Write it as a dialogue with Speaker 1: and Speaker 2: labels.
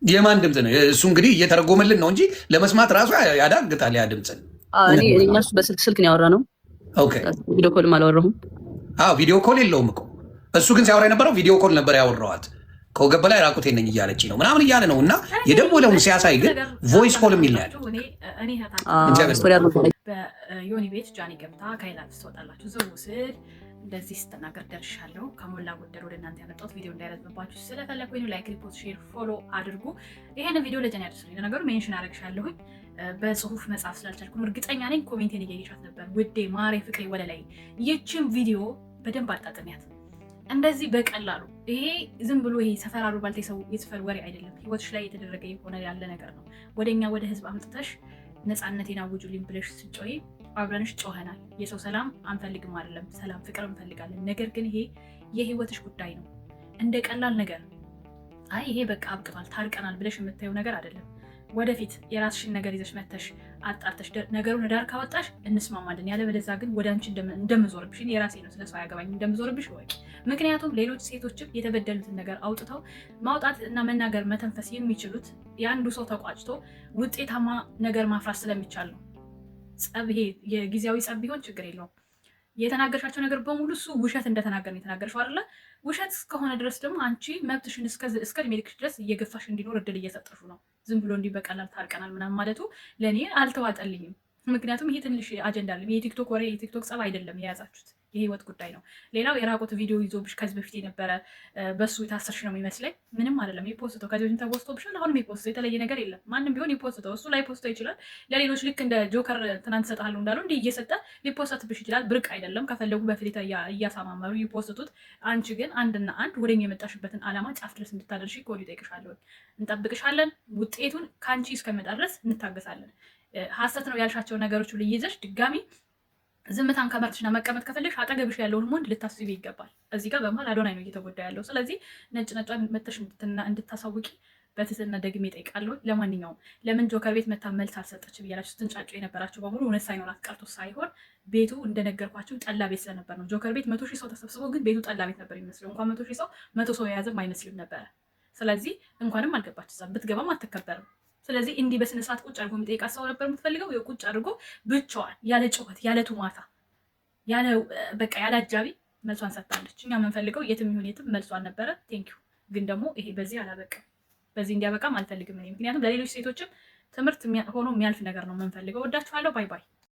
Speaker 1: የማን ድምፅ ነው እሱ? እንግዲህ እየተረጎመልን ነው እንጂ ለመስማት ራሱ ያዳግታል ያ ድምፅን።
Speaker 2: እኛሱ በስልክ ነው ያወራ ነው።
Speaker 1: ኦኬ
Speaker 2: ቪዲዮ ኮልም አላወራሁም።
Speaker 1: ቪዲዮ ኮል የለውም እኮ እሱ ግን ሲያወራ የነበረው ቪዲዮ ኮል ነበር ያወራዋት። ከወገብ በላይ ራቁቴን ነኝ እያለች ነው ምናምን እያለ ነው። እና የደወለውን ሲያሳይ ግን ቮይስ ኮል የሚል ያለ
Speaker 3: በዮኒ ቤት ጃኒ ገብታ ከይላል ትወጣላችሁ ዘው ስል እንደዚህ ስትናገር ደርሻለሁ። ከሞላ ጎደል ወደ እናንተ ያመጣሁት ቪዲዮ እንዳይረዝምባችሁ ስለፈለኩኝ ላይክ፣ ሪፖርት፣ ሼር፣ ፎሎ አድርጉ። ይሄን ቪዲዮ ለጀን ያደርሱልኝ። ለነገሩ ሜንሽን አደርግሻለሁኝ በጽሁፍ መጻፍ ስላልቻልኩም እርግጠኛ ነኝ ኮሜንቴን እያየሻት ነበር። ውዴ ማሬ ፍቅሬ ወደ ላይ ይህችን ቪዲዮ በደንብ አጣጥሚያት። እንደዚህ በቀላሉ ይሄ ዝም ብሎ ይሄ ሰፈር አሉባልታ የሰፈር ወሬ አይደለም። ህይወትሽ ላይ የተደረገ የሆነ ያለ ነገር ነው። ወደኛ ወደ ህዝብ አምጥተሽ ነፃነቴን አውጁልኝ ብለሽ ስትጮይ አብረንሽ ጮኸናል። የሰው ሰላም አንፈልግም አይደለም፣ ሰላም ፍቅር እንፈልጋለን። ነገር ግን ይሄ የህይወትሽ ጉዳይ ነው። እንደ ቀላል ነገር አይ ይሄ በቃ አብቅቷል ታርቀናል ብለሽ የምታየው ነገር አይደለም። ወደፊት የራስሽን ነገር ይዘሽ መተሽ አጣርተሽ ነገሩን ዳር ካወጣሽ እንስማማለን። ያለበለዚያ ግን ወደ አንቺ እንደምዞርብሽ የራሴ ነው ስለሰው አያገባኝ እንደምዞርብሽ ወቂ። ምክንያቱም ሌሎች ሴቶችም የተበደሉትን ነገር አውጥተው ማውጣት እና መናገር መተንፈስ የሚችሉት የአንዱ ሰው ተቋጭቶ ውጤታማ ነገር ማፍራት ስለሚቻል ነው። ጸብ ይሄ የጊዜያዊ ጸብ ቢሆን ችግር የለውም። የተናገርሻቸው ነገር በሙሉ እሱ ውሸት እንደተናገር ነው የተናገርሽው አይደለ? ውሸት እስከሆነ ድረስ ደግሞ አንቺ መብትሽን እስከ እድሜ ልክሽ ድረስ እየገፋሽ እንዲኖር እድል እየሰጠሹ ነው። ዝም ብሎ እንዲህ በቀላል ታርቀናል ምናምን ማለቱ ለእኔ አልተዋጠልኝም። ምክንያቱም ይሄ ትንሽ አጀንዳ አለ። የቲክቶክ ወሬ የቲክቶክ ጸብ አይደለም የያዛችሁት፣ የህይወት ጉዳይ ነው። ሌላው የራቁት ቪዲዮ ይዞብሽ ከዚህ በፊት የነበረ በሱ የታሰርሽ ነው የሚመስለኝ። ምንም አይደለም የፖስተው ከዚህ በፊት ተወስቶብሻል። አሁንም የፖስተው የተለየ ነገር የለም። ማንም ቢሆን የፖስተው እሱ ላይ ፖስተው ይችላል። ለሌሎች ልክ እንደ ጆከር ትናንት እሰጥሃለሁ እንዳለው እንዲህ እየሰጠ ሊፖስተትብሽ ይችላል። ብርቅ አይደለም። ከፈለጉ በፍሌታ እያሳማመሩ ይፖስቱት። አንቺ ግን አንድና አንድ ወደኛ የመጣሽበትን ዓላማ ጫፍ ድረስ እንድታደርሺ ኮዲ ጠይቅሻለሁ። እንጠብቅሻለን። ውጤቱን ከአንቺ እስከመጣ ድረስ እንታገሳለን። ሀሰት ነው ያልሻቸው ነገሮች ሁሉ ይዘሽ ድጋሚ ዝምታን ከመርትሽና መቀመጥ ከፈለሽ አጠገብሽ ያለውን ወንድ ልታስቢ ይገባል። እዚህ ጋር በመሀል አዶናይ ነው እየተጎዳ ያለው። ስለዚህ ነጭ ነጯን መተሽ እንድታሳውቂ በትህትና ደግሜ እጠይቃለሁ። ለማንኛውም ለምን ጆከር ቤት መታ መልስ አልሰጠች ብያላችሁ ስትንጫጩ የነበራችሁ በሙሉ እውነት ሳይኖራት ቀርቶ ሳይሆን ቤቱ እንደነገርኳችሁ ጠላ ቤት ስለነበር ነው። ጆከር ቤት 100,000 ሰው ተሰብስቦ ግን ቤቱ ጠላ ቤት ነበር የሚመስለው። እንኳን 100,000 ሰው 100 ሰው የያዘም አይመስልም ነበረ። ስለዚህ እንኳንም አልገባች እዛ ብትገባም አትከበርም። ስለዚህ እንዲህ በስነ ስርዓት ቁጭ አድርጎ የሚጠይቃት ሰው ነበር የምትፈልገው። ቁጭ አድርጎ ብቻዋን ያለ ጩኸት ያለ ቱማታ ያለ በቃ ያለ አጃቢ መልሷን ሰጥታለች። እኛ የምንፈልገው የትም ይሁን የትም መልሷን ነበረ። ቴንኪዩ። ግን ደግሞ ይሄ በዚህ አላበቃም፣ በዚህ እንዲያበቃም አልፈልግም እኔ። ምክንያቱም ለሌሎች ሴቶችም ትምህርት ሆኖ የሚያልፍ ነገር ነው የምንፈልገው። ወዳችኋለሁ። ባይ ባይ።